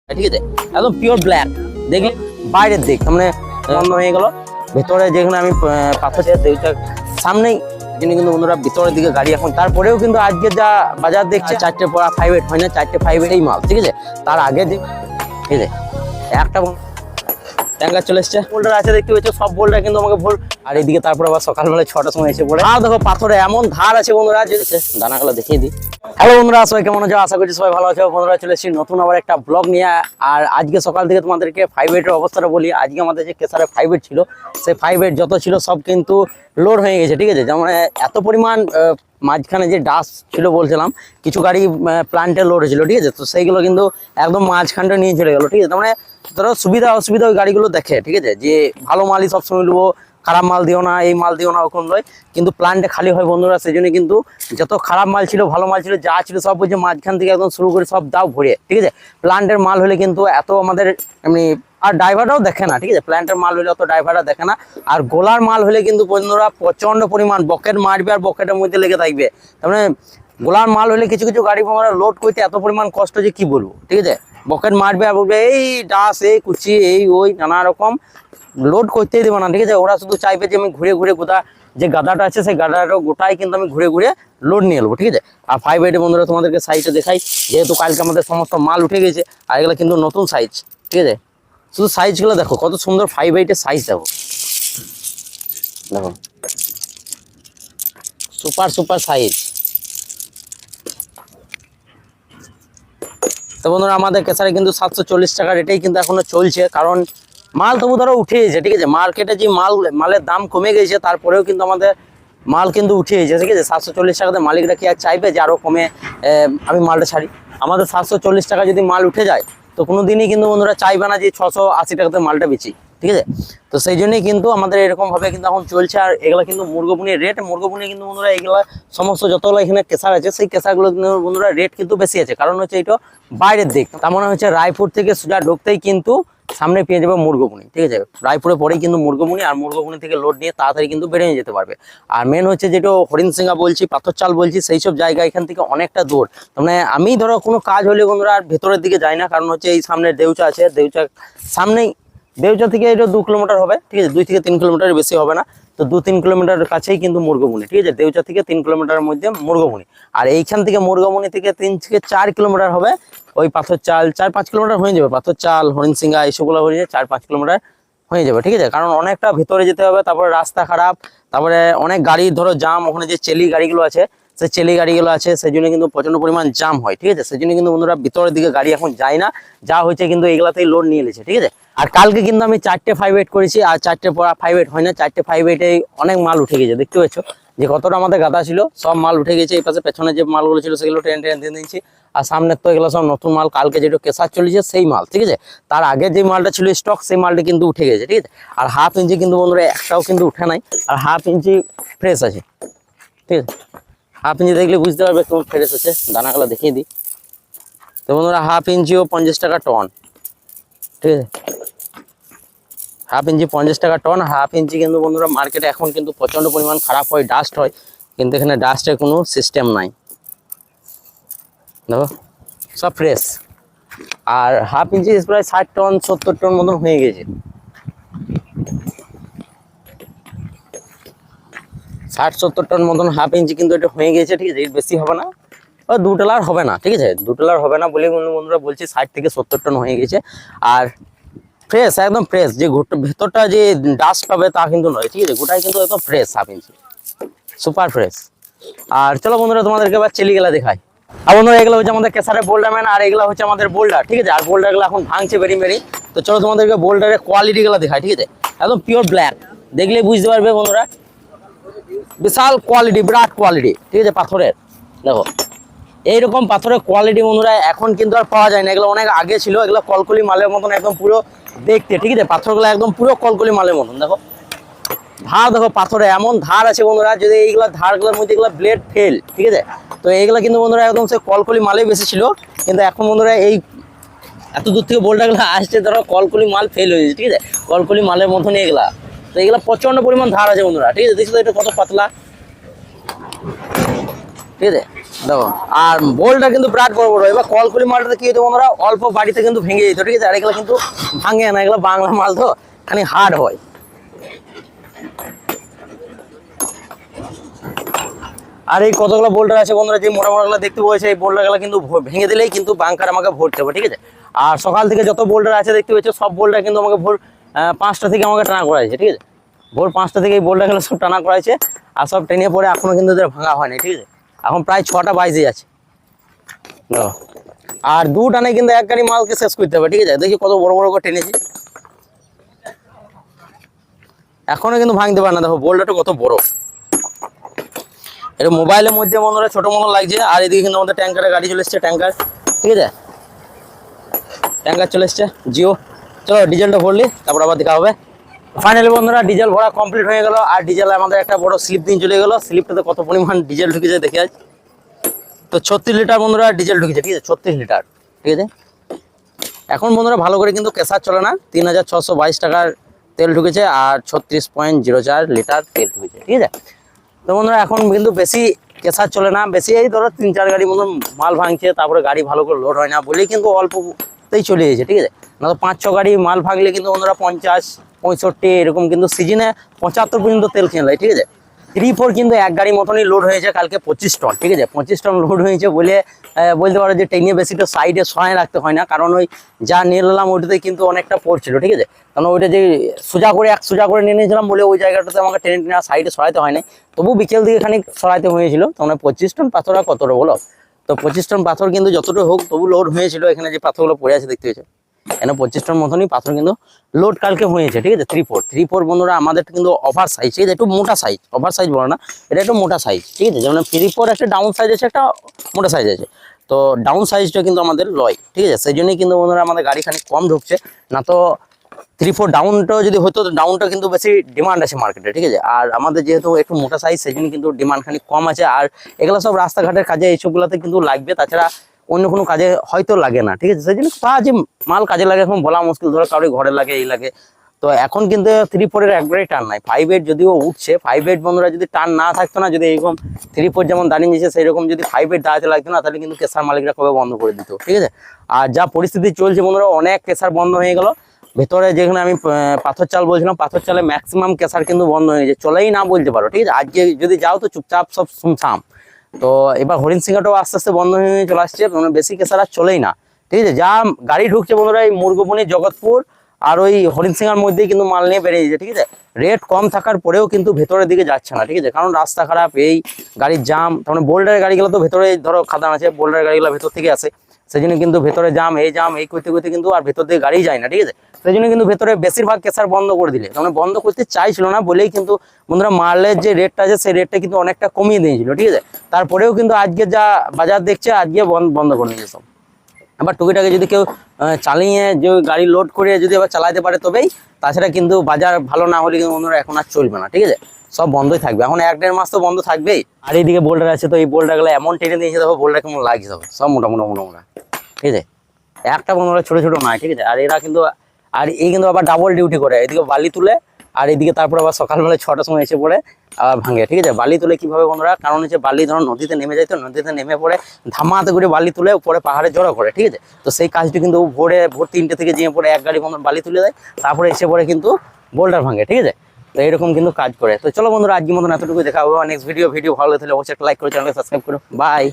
ঠিক আছে, একদম পিওর ব্ল্যাক। দেখলে বাইরের দিক মানে বন্ধ হয়ে গেল, ভেতরে যেখানে আমি পাথর দেওয়ার সামনেই যিনি কিন্তু বন্ধুরা ভিতরের দিকে গাড়ি এখন। তারপরেও কিন্তু আজকে যা বাজার দেখছে 4টে পড়া 5.8 হয় না, 4টে 5.8 এই মাল। ঠিক আছে, তার আগে ঠিক আছে একটা ট্যাঙ্কার চলে এসছে, বোল্ডার আছে দেখতে পাচ্ছ, সব বোল্ডার কিন্তু আমাকে ভুল। আর এইদিকে তারপর আবার সকালবেলা 6টার সময় এসে পড়ে। আর দেখো পাথরে এমন ধার আছে বন্ধুরা, দানাগুলো দেখিয়ে দিই। হ্যালো বন্ধুরা, সবাই কেমন আছো? আশা করছি সবাই ভালো আছো। বন্ধুরা চলে এসেছি নতুন আবার একটা ব্লগ নিয়ে। আর আজকে সকাল থেকে তোমাদেরকে 5.8 এর অবস্থাটা বলি। আজকে আমাদের যে কেসারে 5.8 ছিল, সেই 5.8 যত ছিল সব কিন্তু লোড হয়ে গেছে। ঠিক আছে, যেমন এত পরিমাণ মাঝখানে যে ডাস্ট ছিল বলছিলাম, কিছু গাড়ি প্লান্টে লোড হয়েছিল। ঠিক আছে, তো সেইগুলো কিন্তু একদম মাঝখানটা নিয়ে চলে গেলো। ঠিক আছে, তার মানে ধরো সুবিধা অসুবিধা ওই গাড়িগুলো দেখে। ঠিক আছে, যে ভালো মালই সবসময় নেবো, খারাপ মাল দিও না, এই মাল দিও না, ওরকম নয়। কিন্তু প্লান্টে খালি হয় বন্ধুরা, সেই জন্য কিন্তু যত খারাপ মাল ছিল ভালো মাল ছিল যা ছিল সব বলছে মাঝখান থেকে একদম শুরু করে সব দাও ভরে। ঠিক আছে, প্লান্টের মাল হলে কিন্তু এত আমাদের এমনি আর ড্রাইভাররাও দেখে না। ঠিক আছে, প্ল্যান্টের মাল হলে অত ড্রাইভাররা দেখে না। আর গোলার মাল হলে কিন্তু বন্ধুরা প্রচন্ড পরিমাণ বকেট মারবে আর বকেটের মধ্যে লেগে থাকবে। তার মানে গোলার মাল হলে কিছু কিছু গাড়ি আমরা লোড করতে এত পরিমাণ কষ্ট যে কি বলবো। ঠিক আছে, বকেট মারবে আর বলবে এই ডাস, এই কুচি, এই ওই নানা রকম লোড করতেই দেবো না। ঠিক আছে, ওরা শুধু চাইবে যে আমি ঘুরে ঘুরে গোটা যে গাদাটা আছে সেই গাদাটা গোটাই কিন্তু আমি ঘুরে ঘুরে লোড নিয়ে নেবো। ঠিক আছে, আর 5.8 বন্ধুরা তোমাদেরকে সাইজটা দেখাই, যেহেতু কালকে আমাদের সমস্ত মাল উঠে গেছে। আর এগুলো কিন্তু নতুন সাইজ। ঠিক আছে, শুধু সাইজগুলো দেখো কত সুন্দর। 5.8 এর সাইজ দেখো, দেখো সুপার সুপার সাইজ। তো বন্ধুরা আমাদের কেসারে কিন্তু 740 টাকা রেটেই কিন্তু এখনো চলছে, কারণ মাল তবু ধরো উঠে গেছে। ঠিক আছে, মার্কেটে যে মালের দাম কমে গেছে, তারপরেও কিন্তু আমাদের মাল কিন্তু উঠে গেছে। ঠিক আছে, 740 টাকাতে মালিকরা কি আর চাইবে যে আরও কমে আমি মালটা ছাড়ি? আমাদের 740 টাকা যদি মাল উঠে যায় তো কোনো দিনই কিন্তু বন্ধুরা চাইবে না যে 680 টাকাতে মালটা বেচি। ঠিক আছে, তো সেই জন্যই কিন্তু আমাদের এরকমভাবে কিন্তু এখন চলছে। আর এগুলো কিন্তু মুরগবুনির রেট, মুরগবুনি কিন্তু বন্ধুরা এগুলো সমস্ত যতগুলো এখানে কেসার আছে সেই কেসারগুলো কিন্তু বন্ধুরা রেট কিন্তু বেশি আছে। কারণ হচ্ছে এটা বাইরের দিক, তার মানে হচ্ছে রায়পুর থেকে সোজা ঢুকতেই কিন্তু সামনে পেয়ে যাবে মুরগবুনি। ঠিক আছে, রায়পুরে পরেই কিন্তু মুরগবুনি, আর মুরগবুনি থেকে লোড নিয়ে তাড়াতাড়ি কিন্তু বেরিয়ে যেতে পারবে। আর মেন হচ্ছে যেটা হরিণসিংহা বলছি, পাথর চাল বলছি, সেই সব জায়গা এখান থেকে অনেকটা দূর। মানে আমি ধরো কোনো কাজ হলে বন্ধুরা আর ভেতরের দিকে যাই না, কারণ হচ্ছে এই সামনে দেউচা আছে, দেউচা সামনেই, দেউচা থেকে এটা 2 কিলোমিটার হবে। ঠিক আছে, 2 থেকে 3 কিলোমিটার বেশি হবে না, তো 2-3 কিলোমিটার কাছেই কিন্তু মুরগবুনি। ঠিক আছে, দেউচা থেকে 3 কিলোমিটারের মধ্যে মুরগবুনি। আর এইখান থেকে মুরগবুনি থেকে 3 থেকে 4 কিলোমিটার হবে ওই পাথর চাল। 4-5 কিলোমিটার হয়ে যাবে পাথর চাল, হরিণসিংহা এইসবগুলো হয়ে যায় 4-5 কিলোমিটার হয়ে যাবে। ঠিক আছে, কারণ অনেকটা ভেতরে যেতে হবে, তারপরে রাস্তা খারাপ, তারপরে অনেক গাড়ি ধরো জাম। ওখানে যে চেলি গাড়িগুলো আছে, সেই চেলি গাড়িগুলো আছে, সেই জন্য কিন্তু প্রচন্ড পরিমাণ জাম হয়। ঠিক আছে, সেই জন্য কিন্তু বন্ধুরা ভিতরের দিকে গাড়ি এখন যায় না, যা হয়েছে কিন্তু এগুলাতেই লোড নিয়ে নিয়েছে। ঠিক আছে, আর কালকে কিন্তু আমি 4টে 5.8 করেছি, আর 4টে পড়া 5.8 হয় না, 4টে 5.8 অনেক মাল উঠে গেছে। দেখতে পাচ্ছ যে কতটা আমাদের গাদা ছিল, সব মাল উঠে গেছে। এই পাশে পেছনে যে মালগুলো ছিল সেগুলো টেনে টেনে দিয়ে দিয়েছি। আর সামনের তো এগুলো সব নতুন মাল, কালকে যেটা কেসার চলেছে সেই মাল। ঠিক আছে, তার আগে যে মালটা ছিল স্টক, সেই মালটা কিন্তু উঠে গেছে। ঠিক আছে, আর হাফ ইঞ্চি কিন্তু বন্ধুরা একটাও কিন্তু উঠে নাই, আর হাফ ইঞ্চি ফ্রেশ আছে। ঠিক আছে, হাফ ইঞ্চি দেখলে বুঝতে পারবে কেমন ফ্রেশ আছে। দানাগুলো দেখিয়ে দিই। তো বন্ধুরা হাফ ইঞ্চিও 50 টাকা টন। ঠিক আছে, হাফ ইঞ্চি 50 টাকা টন। হাফ ইঞ্চি কিন্তু বন্ধুরা মার্কেটে এখন কিন্তু প্রচন্ড পরিমাণ খারাপ হয়, ডাস্ট হয়, কিন্তু এখানে ডাস্টের কোনো সিস্টেম নাই। দেখো সব ফ্রেশ। আর হাফ ইঞ্চি প্রায় 60 টন 70 টন মতন হয়ে গেছে। 60-70 টন মতন হাফ ইঞ্চি কিন্তু এটা হয়ে গেছে। ঠিক আছে, এর বেশি হবে না, ও 2 টেলার হবে না। ঠিক আছে, 2 টেলার হবে না বলে বন্ধুরা বলছি 60 থেকে 70 টন হয়ে গেছে। আর ফ্রেশ, একদম ফ্রেশ। যে ভেতরটা যে ডাস্ট পাবে তা কিন্তু নয়। ঠিক আছে, গোটাই কিন্তু একদম fresh, half inch super fresh. আর চলো বন্ধুরা তোমাদেরকে এবার চেলিগুলা দেখাই। আর বন্ধুরা এগুলো হচ্ছে আমাদের কেসারের বোল্ডারম্যান, আর এগুলো হচ্ছে আমাদের বোল্ডার। ঠিক আছে, আর বোল্ডারগুলো এখন ভাঙছে বেরি বেরি। তো চলো তোমাদেরকে বোল্ডারের কোয়ালিটিগুলো দেখাই। ঠিক আছে, একদম পিওর ব্ল্যাক, দেখলেই বুঝতে পারবে বন্ধুরা, বিশাল কোয়ালিটি, বিরাট কোয়ালিটি। ঠিক আছে, পাথরের দেখো এইরকম পাথরের কোয়ালিটি বন্ধুরা এখন কিন্তু আর পাওয়া যায় না। এগুলো অনেক আগে ছিল, এগুলো কলকলি মালের মতন একদম পুরো দেখতে। ঠিক আছে, পাথরগুলো একদম পুরো কলকলি মালের মতন। দেখো ধার, দেখো পাথরে এমন ধার আছে বন্ধুরা, যদি এইগুলো ধারগুলোর মধ্যে এগুলো ব্লেড ফেল। ঠিক আছে, তো এইগুলো কিন্তু বন্ধুরা একদম সে কলকলি মালে বেশি ছিল, কিন্তু এখন বন্ধুরা এই এত দূর থেকে বোল্ডারগুলো আসছে, ধরো কলকলি মাল ফেল হয়ে গেছে। ঠিক আছে, কলকলি মালের মতনই এগুলা। তো এগুলো প্রচন্ড পরিমাণ ধার আছে বন্ধুরা। ঠিক আছে, দেখছো তো এটা কত পাতলা। ঠিক আছে, দেখো আর বোল্টটা কিন্তু বিরাট বড় বড়। এবার কলকুলি মালটাতে কি হতো বন্ধুরা, অল্প বাড়িতে কিন্তু ভেঙে যেত, ঠিক আছে। আর এগুলো কিন্তু ভাঙে না, এগুলো বাংলা মাল তো খানি হার্ড হয়। আর এই কতগুলো বোল্টার আছে বন্ধুরা, যে মোটা মোটাগুলো দেখতে পাচ্ছি, এই বোল্টারগুলো কিন্তু ভেঙে দিলেই কিন্তু বাংকার আমাকে ভরতে হবে, ঠিক আছে। আর সকাল থেকে যত বোল্টার আছে দেখতে পাচ্ছি, সব বোল্টার কিন্তু আমাকে ভোর 5টা থেকে আমাকে টানা করা হয়েছে, ঠিক আছে। ভোর 5টা থেকে এই বোল্টারগুলো সব টানা করা হয়েছে, আর সব টেনে পরে এখনো কিন্তু এদের ভাঙা হয়নি, ঠিক আছে। এখন প্রায় 6টা বাজে যাচ্ছে। আর 2 টানে কিন্তু এক গাড়ি মালকে শেষ করতে হবে, ঠিক আছে। দেখি কত বড় বড় করে টেনেছি, এখনো কিন্তু ভাঙতে পারে না। দেখো বোল্টারটা কত বড়, এটা মোবাইলের মধ্যে বন্ধুরা ছোট মতো লাগছে। আর এদিকে কিন্তু আমাদের ট্যাঙ্কারের গাড়ি চলে এসছে, ট্যাঙ্কার, ঠিক আছে। ট্যাঙ্কার চলে এসছে জিও। চলো ডিজেলটা ভরলি, তারপর আবার দেখা হবে। ফাইনালি বন্ধুরা ডিজেল ভরা কমপ্লিট হয়ে গেল। আর ডিজেল আমাদের একটা বড় স্লিপ দিন চলে গেল। স্লিপটাতে কত পরিমাণ ডিজেল ঢুকেছে দেখে আজ। তো 36 লিটার বন্ধুরা ডিজেল ঢুকেছে, ঠিক আছে, 36 লিটার, ঠিক আছে। এখন বন্ধুরা ভালো করে কিন্তু কেসার চলে না, 3622 টাকার তেল ঢুকেছে আর 36.04 লিটার তেল ঢুকেছে, ঠিক আছে। তো বন্ধুরা এখন কিন্তু বেশি কেসার চলে না, বেশি এই ধরো 3-4 গাড়ি মতন মাল ভাঙছে, তারপরে গাড়ি ভালো করে লোড হয় না বলেই কিন্তু অল্পতেই চলে যাচ্ছে, ঠিক আছে। না তো 5-6 গাড়ি মাল ভাগলে কিন্তু বন্ধুরা 50-65 এরকম কিন্তু সিজনে 75 পর্যন্ত তেল কিনে নেয়, ঠিক আছে। 3-4 কিন্তু এক গাড়ি মতনই লোড হয়েছে কালকে 25 টন, ঠিক আছে। 25 টন লোড হয়েছে বলে বলতে পারো যে টেনে বেশি তো সাইডে সহায় রাখতে হয় না, কারণ ওই যা নিয়ে নিলাম ওইটাতে কিন্তু অনেকটা পড়ছিল, ঠিক আছে। কারণ ওইটা যে সোজা করে নিয়ে নিয়েছিলাম বলে ওই জায়গাটাতে আমাকে টেনে টেনে সাইডে সরাইতে হয় না। তবু বিকেল দিকে খানিক সরাইতে হয়েছিল, তখন 25 টন পাথর আর কতটা বলো। তো 25 টন পাথর কিন্তু যতটা হোক তবু লোড হয়েছিল। এখানে যে পাথরগুলো পড়ে আছে দেখতে পেয়েছে, এখানে 25 টন মতনই পাথর কিন্তু লোড কালকে হয়েছে, ঠিক আছে। 3-4 বন্ধুরা আমাদের কিন্তু ওভার সাইজ, ঠিক আছে, একটু মোটা সাইজ, ওভার সাইজ বলো না, এটা একটু মোটা সাইজ, ঠিক আছে। যেমন 3-4 একটা ডাউন সাইজ আছে, একটা মোটা সাইজ আছে। তো ডাউন সাইজটা কিন্তু আমাদের লয়, ঠিক আছে। সেই জন্যই কিন্তু বন্ধুরা আমাদের গাড়ি খানিক কম ঢুকছে, না তো 3-4 ডাউনটাও যদি হতো, ডাউনটা কিন্তু বেশি ডিমান্ড আছে মার্কেটে, ঠিক আছে। আর আমাদের যেহেতু একটু মোটা সাইজ, সেই জন্য কিন্তু ডিমান্ড খানিক কম আছে। আর এগুলো সব রাস্তাঘাটের কাজে এইসবগুলোতে কিন্তু লাগবে, তাছাড়া অন্য কোনো কাজে হয়তো লাগে না, ঠিক আছে। সেই জন্য যে মাল কাজে লাগে এখন বলা মুশকিল, ধরো কারোর ঘরে লাগে, এই লাগে। তো এখন কিন্তু 3-4 একবারেই টান নাই। 5-8 যদিও উঠছে, 5-8 বন্ধুরা যদি টান না থাকতো না, যদি এরকম 3-4 যেমন দাঁড়িয়ে নিয়েছে সেই রকম যদি 5-8 দাঁড়াতে লাগতো না, তাহলে কিন্তু কেসার মালিকরা কবে বন্ধ করে দিত, ঠিক আছে। আর যা পরিস্থিতি চলছে বন্ধুরা, অনেক কেসার বন্ধ হয়ে গেল। ভেতরে যেখানে আমি পাথর চাল বলছিলাম, পাথর চালে ম্যাক্সিমাম কেসার কিন্তু বন্ধ হয়ে গেছে, চলেই না বলতে পারো, ঠিক আছে। আজকে যদি যাও তো চুপচাপ সব শুনছাম। তো এবার হরিণ সিংহাটাও আস্তে আস্তে বন্ধ হয়ে চলে আসছে, মানে বেশি কেসার আর চলেই না, ঠিক আছে। যা গাড়ি ঢুকছে বন্ধুরা এই মুরগবনি, জগৎপুর আর ওই হরিণ সিংহার মধ্যেই কিন্তু মাল নিয়ে বেরিয়ে যাচ্ছে, ঠিক আছে। রেট কম থাকার পরেও কিন্তু ভেতরের দিকে যাচ্ছে না, ঠিক আছে, কারণ রাস্তা খারাপ, এই গাড়ির জাম। তখন বোল্ডারের গাড়িগুলো তো ভেতরে ধরো খাদান আছে, বোল্ডারের গাড়িগুলো ভেতর থেকে আসে, সেই জন্য কিন্তু ভেতরে জাম এই করতে করতে কিন্তু আর ভেতর দিকে গাড়ি যায় না, ঠিক আছে। সেই জন্য কিন্তু ভেতরে বেশিরভাগ কেসার বন্ধ করে দিলে, মানে বন্ধ করতে চাইছিল না বলেই কিন্তু বন্ধুরা মালের যে রেটটা আছে সেই রেটটা কিন্তু অনেকটা কমিয়ে দিয়েছিল, ঠিক আছে। তারপরেও কিন্তু আজকে যা বাজার দেখছে, আজকে বন্ধ করে নিয়েছে সব। আবার টুকিটাকে যদি কেউ চালিয়ে যে গাড়ি লোড করে যদি আবার চালাতে পারে তবেই, তাছাড়া কিন্তু বাজার ভালো না হলে কিন্তু বন্ধুরা এখন আর চলবে না, ঠিক আছে। সব বন্ধই থাকবে, এখন 1-1.5 মাস তো বন্ধ থাকবেই। আর এইদিকে বোল্ডার আছে, তো এই বোল্ডারগুলো এমন টেনে দিয়েছে, দেখো বোল্ডার কেমন লাগছে, দেখো সব মোটা, ঠিক আছে। একটা বন্ধুরা ছোট নয়, ঠিক আছে। আর এরা কিন্তু এই কিন্তু আবার ডাবল ডিউটি করে, এদিকে বালি তুলে আর এদিকে তারপর আবার সকালবেলা 6টার সময় এসে পড়ে আবার ভাঙে, ঠিক আছে। বালি তুলে কিভাবে বন্ধুরা, কারণ হচ্ছে বালি ধরো নদীতে নেমে যায়, তো নদীতে নেমে পড়ে ধামাতে করে বালি তুলে পরে পাহাড়ে জড়ো করে, ঠিক আছে। তো সেই কাজটি কিন্তু ভোর 3টে থেকে যেয়ে পরে এক গাড়ি বন্ধুরা বালি তুলে দেয়, তারপরে এসে পরে কিন্তু বোল্ডার ভাঙে, ঠিক আছে। তো এরকম কিন্তু কাজ করে। তো চলো বন্ধুরা আজকের মতন এতটুকু, দেখা হবে নেক্সট ভিডিও ভালো লাগলে অবশ্যই একটা লাইক করে চ্যানেলকে সাবস্ক্রাইব করো। বাই।